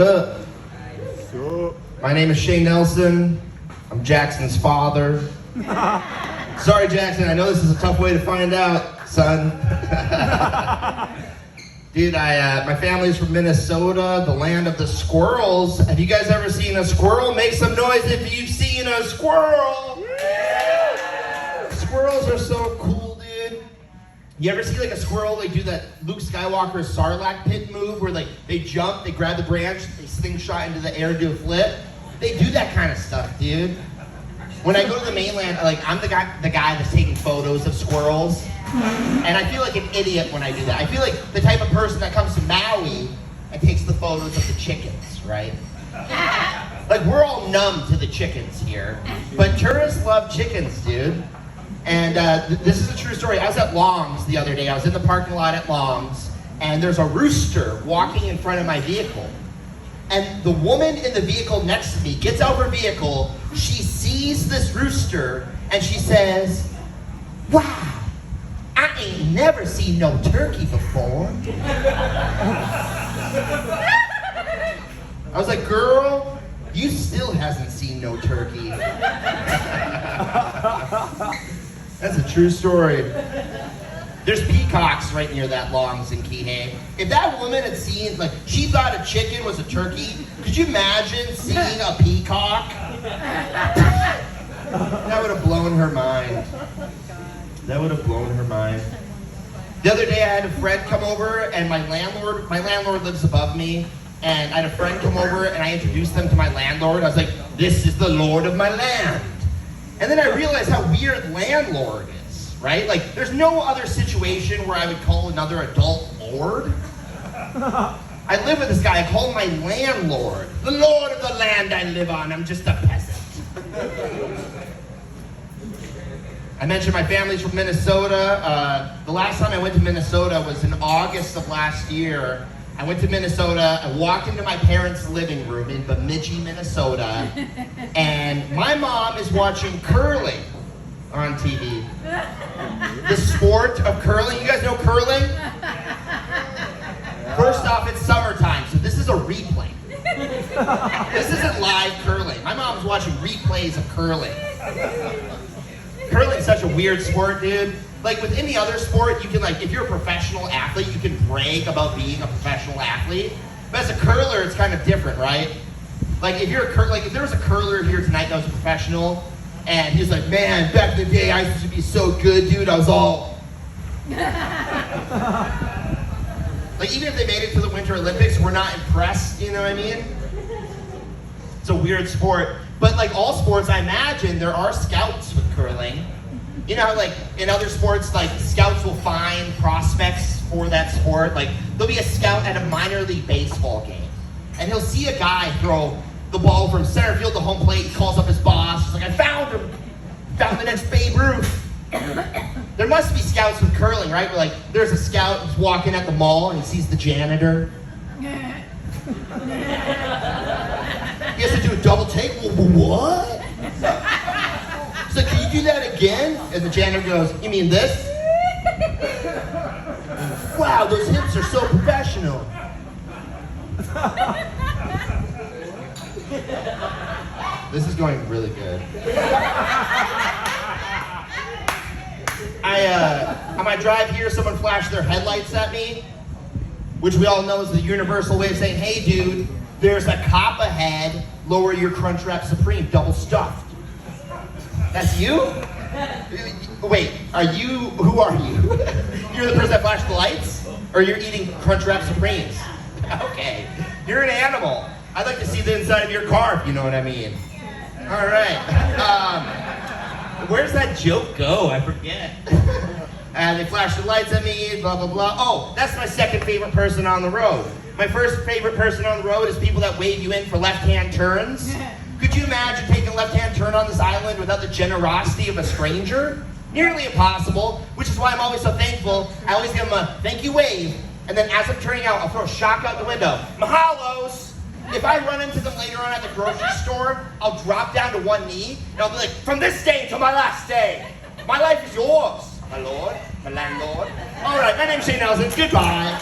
Up. My name is Shane Nelson. I'm Jackson's father. Sorry, Jackson, I know this is a tough way to find out, son. Dude, my family's from Minnesota, the land of the squirrels. Have you guys ever seen a squirrel? Make some noise if you've seen a squirrel. Squirrels are so cool, dude. You ever see like a squirrel, they do that Luke Skywalker Sarlacc pit move where like they jump, they grab the branch, they slingshot into the air, do a flip? They do that kind of stuff, dude. When I go to the mainland, I'm the guy that's taking photos of squirrels. And I feel like an idiot when I do that. I feel like the type of person that comes to Maui and takes the photos of the chickens, right? Like we're all numb to the chickens here, but tourists love chickens, dude. And this is a true story. I was at Long's the other day. I was in the parking lot at Long's, and there's a rooster walking in front of my vehicle. And the woman in the vehicle next to me gets out of her vehicle, she sees this rooster, and she says, "Wow, I ain't never seen no turkey before." I was like, "Girl, you still hasn't seen no turkey." That's a true story. There's peacocks right near that Long's in Kihei. If that woman had seen, like, she thought a chicken was a turkey, could you imagine seeing a peacock? That would have blown her mind. That would have blown her mind. The other day I had a friend come over, and my landlord lives above me, and I had a friend come over and I introduced them to my landlord. I was like, "This is the lord of my land." And then I realized how weird landlord is, right? Like, there's no other situation where I would call another adult lord. I live with this guy, I call him my landlord. The lord of the land I live on, I'm just a peasant. I mentioned my family's from Minnesota. The last time I went to Minnesota was in August of last year. I went to Minnesota, I walked into my parents' living room in Bemidji, Minnesota, and my mom is watching curling on TV. The sport of curling. You guys know curling? First off, it's summertime, so this is a replay. This isn't live curling. My mom's watching replays of curling. Curling's such a weird sport, dude. Like with any other sport, you can if you're a professional athlete, you can brag about being a professional athlete. But as a curler, it's kind of different, right? Like if if there was a curler here tonight that was a professional, and he was like, "Man, back in the day, I used to be so good, dude. I was all." Like even if they made it to the Winter Olympics, we're not impressed. You know what I mean? It's a weird sport, but like all sports, I imagine there are scouts with curling. You know how like in other sports, like scouts will find prospects for that sport. Like there'll be a scout at a minor league baseball game, and he'll see a guy throw the ball from center field to home plate. He calls up his boss. He's like, "I found him. Found the next Babe Ruth." There must be scouts with curling, right? Where like there's a scout who's walking at the mall and he sees the janitor. He has to do a double take. What? He's like, "Can you do that again?" And the janitor goes, "You mean this?" "Wow, those hips are so professional." This is going really good. On my drive here, someone flashed their headlights at me, which we all know is the universal way of saying, "Hey dude, there's a cop ahead, lower your Crunchwrap Supreme, double stuffed." That's you? Wait, who are you? You're the person that flashed the lights? Or you're eating Crunchwrap Supremes? Okay, you're an animal. I'd like to see the inside of your car, if you know what I mean. All right. Where's that joke go? I forget. They flashed the lights at me, blah, blah, blah. Oh, that's my second favorite person on the road. My first favorite person on the road is people that wave you in for left-hand turns. Could you imagine taking a left-hand turn on this island without the generosity of a stranger? Nearly impossible, which is why I'm always so thankful. I always give them a thank you wave, and then as I'm turning out, I'll throw a shock out the window. Mahalos! If I run into them later on at the grocery store, I'll drop down to one knee, and I'll be like, "From this day to my last day, my life is yours, my lord, my landlord." All right, my name's Shane Nelson. Goodbye.